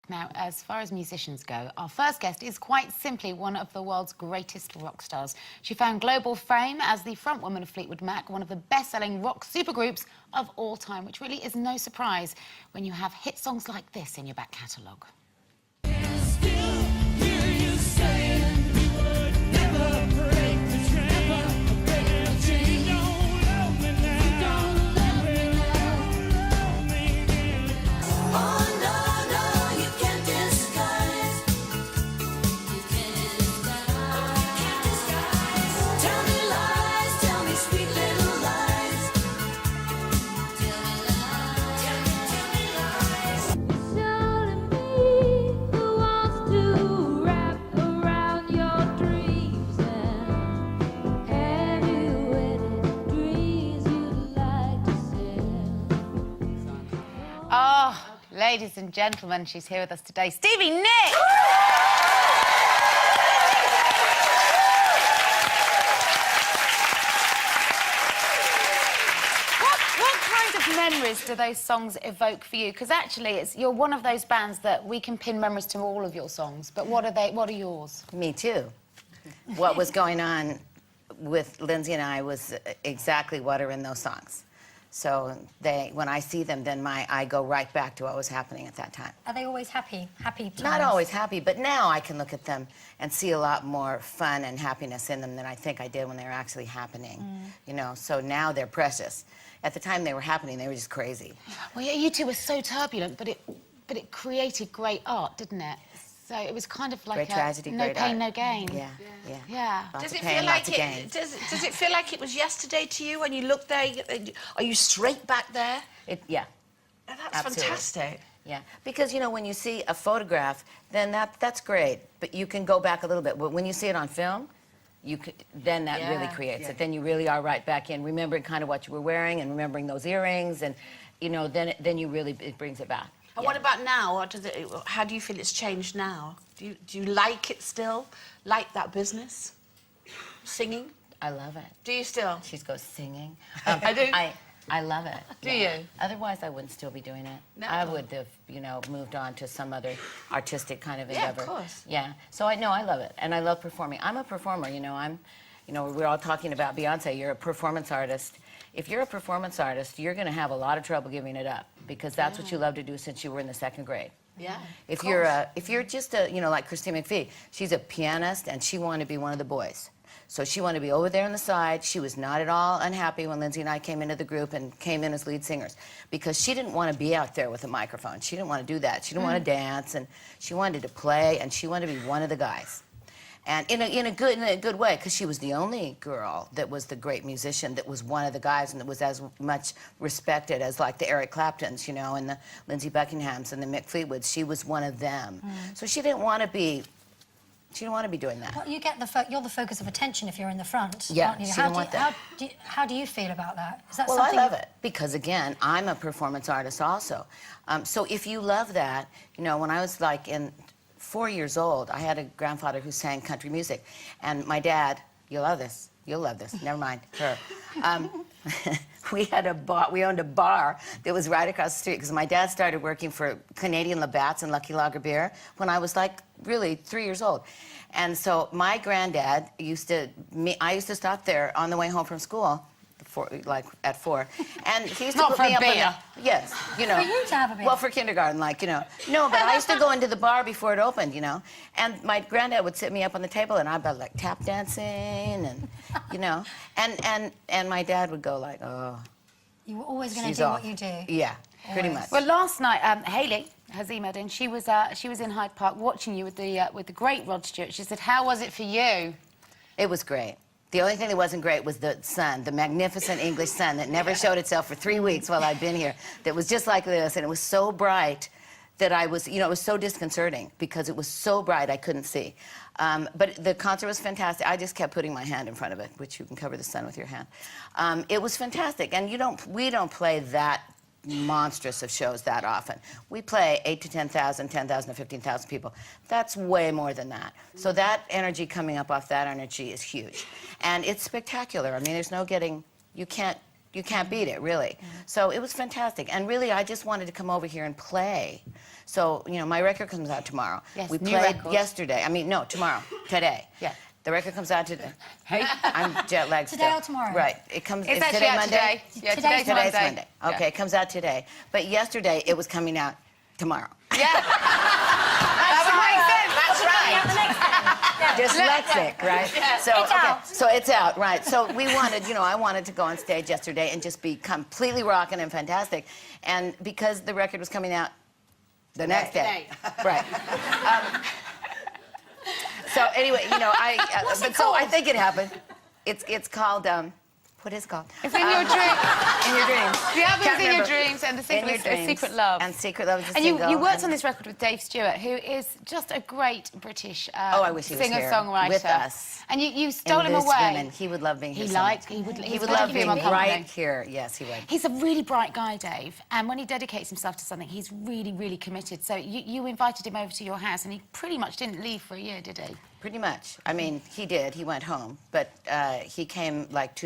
Now, as far as musicians go, our first guest is quite simply one of the world's greatest rock stars. She found global fame as the frontwoman of Fleetwood Mac, one of the best-selling rock supergroups of all time, which really is no surprise when you have hit songs like this in your back catalogue. Ladies and gentlemen, she's here with us today, Stevie Nicks! What kind of memories do those songs evoke for you? Because actually, you're one of those bands that we can pin memories to all of your songs, but what are yours? Me too. What was going on with Lindsay and I was exactly what are in those songs. So when I see them, then I go right back to what was happening at that time. Are they always happy? Happy times? Not always happy, but now I can look at them and see a lot more fun and happiness in them than I think I did when they were actually happening. You know, so now they're precious. At the time they were happening, they were just crazy. Well, yeah, you two were so turbulent, but it created great art, didn't it? So it was kind of like great tragedy, no great pain, art. no gain. Yeah. Does it feel like does it feel like it was yesterday to you when you look there? Are you straight back there? Yeah. Oh, that's Absolutely. fantastic. Yeah, because, you know, when you see a photograph, then that's great, but you can go back a little bit. But when you see it on film, then that really creates it. Then you really are right back in, remembering kind of what you were wearing and remembering those earrings, and, you know, then you really, it brings it back. And what about now? How do you feel it's changed now? Do you like it still? Like that business? Singing? I love it. Do you still? She goes singing. I do? I love it. Do you? Otherwise, I wouldn't still be doing it. No. I would have, you know, moved on to some other artistic kind of endeavor. Yeah, of course. Yeah. So I love it, and I love performing. I'm a performer, you know. We're all talking about Beyonce. You're a performance artist. If you're a performance artist, you're going to have a lot of trouble giving it up, because that's what you love to do since you were in the 2nd grade. Yeah. If you're just you know, like Christine McVie, she's a pianist and she wanted to be one of the boys. So she wanted to be over there on the side. She was not at all unhappy when Lindsay and I came into the group and came in as lead singers, because she didn't want to be out there with a microphone. She didn't want to do that. She didn't want to dance, and she wanted to play, and she wanted to be one of the guys. And in a good way, because she was the only girl that was the great musician that was one of the guys and that was as much respected as, like, the Eric Claptons, you know, and the Lindsey Buckinghams and the Mick Fleetwoods. She was one of them. So she didn't want to be doing that. Well, you're the focus of attention if you're in the front, Yeah, aren't you? she didn't want that. How do you feel about that? Is that Well, something... I love it, because, again, I'm a performance artist also. So if you love that, you know, when I was, like, 4 years old, I had a grandfather who sang country music, and my dad, you'll love this, never mind her. We owned a bar that was right across the street, because my dad started working for Canadian Labatt's and Lucky Lager Beer when I was, like, really 3 years old. And so my granddad I used to stop there on the way home from school, at 4, and he used to put me up in the, yes, you know. For you to have a beer? Well, for kindergarten, like, you know. No, but I used to go into the bar before it opened, you know, and my granddad would sit me up on the table, and I'd be like tap dancing, and, you know, and my dad would go like, oh. You were always going to do what you do. Yeah, pretty much. Well, last night, Hayley has emailed in. She was in Hyde Park watching you with the great Rod Stewart. She said, "How was it for you?" It was great. The only thing that wasn't great was the sun, the magnificent English sun that never showed itself for 3 weeks while I'd been here, that was just like this, and it was so bright that I was, you know, it was so disconcerting, because it was so bright I couldn't see. But the concert was fantastic. I just kept putting my hand in front of it, which you can cover the sun with your hand. It was fantastic, and we don't play that monstrous of shows that often. We play 8 to 10,000, 10,000 to 15,000 people. That's way more than that. So that energy coming up off that energy is huge. And it's spectacular. I mean, there's no getting, you can't You can't beat it, really. So it was fantastic. And really, I just wanted to come over here and play. So, you know, my record comes out tomorrow. Yes, we new played record. yesterday. I mean, no, tomorrow. Today. Yeah. The record comes out today. Hey. I'm jet lagged Today still. or tomorrow? Right. It comes. It's is actually today out Monday? today. Yeah, Today's Today's Monday. Monday. Okay, it comes out today. But yesterday, it was coming out tomorrow. Yeah. That would make sense. That's right. Dyslexic, right? So, It's out. So it's out, right. So we wanted, you know, I wanted to go on stage yesterday and just be completely rocking and fantastic. And because the record was coming out the next day. Right. So anyway, you know, I think it happened. It's called, what is it called? It's in your dreams. In your dreams. The album's Can't in your remember. dreams, and the In single Your is Dreams. Secret Love. And Secret Love is a And single. you worked on this record with Dave Stewart, who is just a great British I wish he was here singer-songwriter. with us. And you stole him This away. Women. He would love being here. He so liked. much. He would love love being on company. right here. Yes, he would. He's a really bright guy, Dave, and when he dedicates himself to something, he's really, really committed. So you invited him over to your house, and he pretty much didn't leave for a year, did he? Pretty much. I mean, he did. He went home, but he came like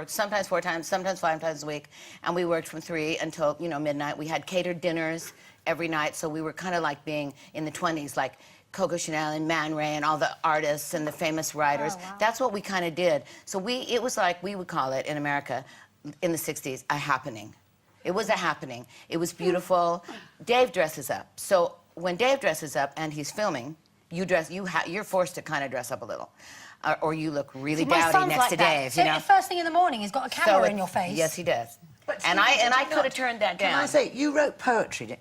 sometimes 4 times, sometimes 5 times a week, and we worked from 3 until, you know, midnight. We had catered dinners every night, so we were kind of like being in the 20s, like Coco Chanel and Man Ray and all the artists and the famous writers. Oh, wow. That's what we kind of did. So it was like, we would call it in America in the 60s, a happening. It was a happening. It was beautiful. Dave dresses up. So when Dave dresses up and he's filming, you're forced to kind of dress up a little. Or you look really My dowdy son's next like to that. Dave, So you know? first thing in the morning, he's got a camera in your face. Yes, he does. But And Stevie, did I you could not- have turned that down. Can I say, you wrote poetry,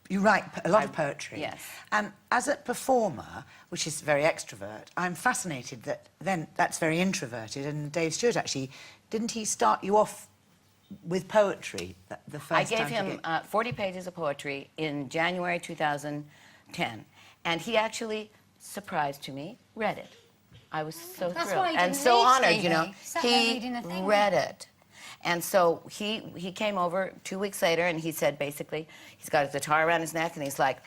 you write a lot of poetry. yes. And as a performer, which is very extrovert, I'm fascinated that then that's very introverted. And Dave Stewart, actually, didn't he start you off with poetry the first time? I gave him 40 pages of poetry in January 2010. And he actually, surprised to me, read it. I was so That's thrilled why he and didn't so leave, honored, you know. Stevie. Sat there reading the thing. Read it. And so he came over 2 weeks later and he said, basically, he's got his guitar around his neck and he's like,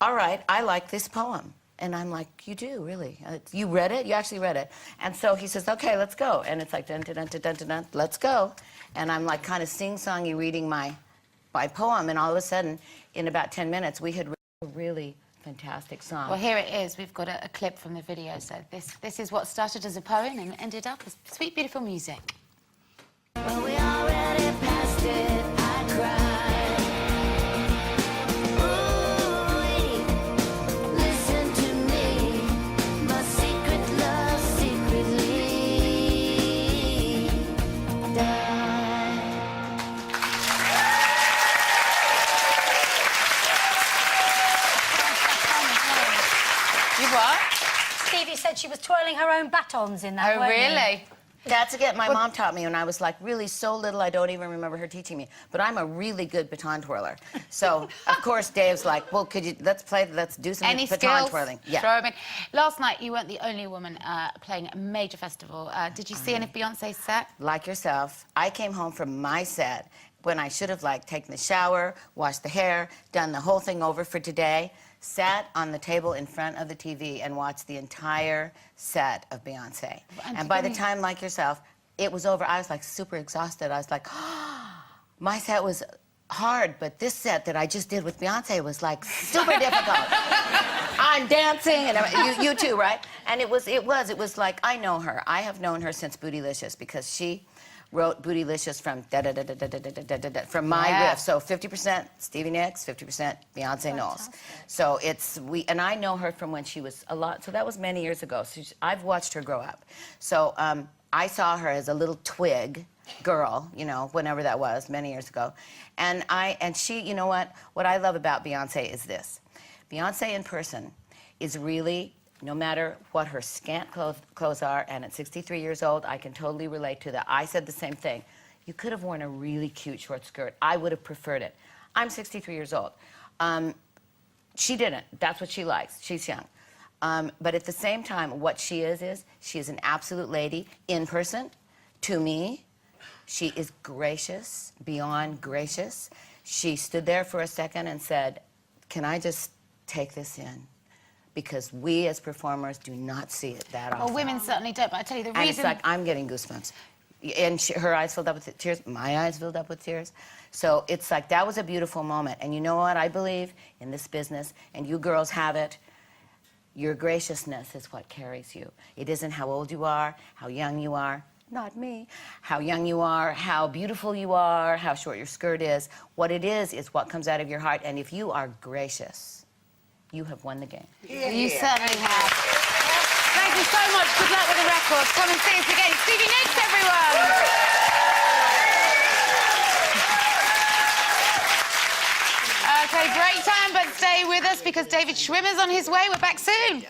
all right, I like this poem. And I'm like, you do, really? You read it? You actually read it? And so he says, okay, let's go. And it's like, dun, dun, dun, dun, dun, dun, dun, let's go. And I'm like kind of sing-songy reading my poem. And all of a sudden, in about 10 minutes, we had written a really fantastic song. Well, here it is. We've got a clip from the video. So this is what started as a poem and ended up as sweet, beautiful music. Well, we already passed it, I cried. Ooh, listen to me, my secret love secretly died. You what? Stevie said she was twirling her own batons in that. Oh, weren't you? really? That's again, my mom taught me when I was like really so little, I don't even remember her teaching me. But I'm a really good baton twirler. So, of course, Dave's like, well, let's do some Any baton skills? twirling. Yeah. Throw 'em in. Last night, you weren't the only woman playing a major festival. Did you see any of Beyonce's set? Like yourself, I came home from my set when I should have like taken the shower, washed the hair, done the whole thing over for today, sat on the table in front of the TV and watched the entire set of Beyonce. And by the time, like yourself, it was over, I was like super exhausted. I was like, my set was hard, but this set that I just did with Beyonce was like super difficult. I'm dancing, and you too, right? And it was like, I know her. I have known her since Bootylicious because she wrote Bootylicious from from my Yeah. riff. So 50% Stevie Nicks, 50% Beyonce Knowles. So and I know her from when she was a lot. So that was many years ago. So I've watched her grow up. So I saw her as a little twig girl, you know, whenever that was, many years ago. And she, you know what? What I love about Beyonce is this. Beyonce in person is really, no matter what her scant clothes are, and at 63 years old, I can totally relate to that. I said the same thing. You could have worn a really cute short skirt. I would have preferred it. I'm 63 years old. She didn't. That's what she likes. She's young. But at the same time, what she is she is an absolute lady in person. To me, she is gracious, beyond gracious. She stood there for a second and said, can I just take this in? Because we as performers do not see it that often. Well, women certainly don't, but I tell you the And it's reason... like, I'm getting goosebumps. And her eyes filled up with tears. My eyes filled up with tears. So it's like, that was a beautiful moment. And you know what? I believe in this business, and you girls have it. Your graciousness is what carries you. It isn't how old you are, how young you are. Not me. How young you are, how beautiful you are, how short your skirt is. What it is what comes out of your heart. And if you are gracious, you have won the game. You certainly have. Thank you so much. Good luck with the records. Come and see us again. Stevie Nicks, everyone. Okay, break time, but stay with us because David Schwimmer's on his way. We're back soon.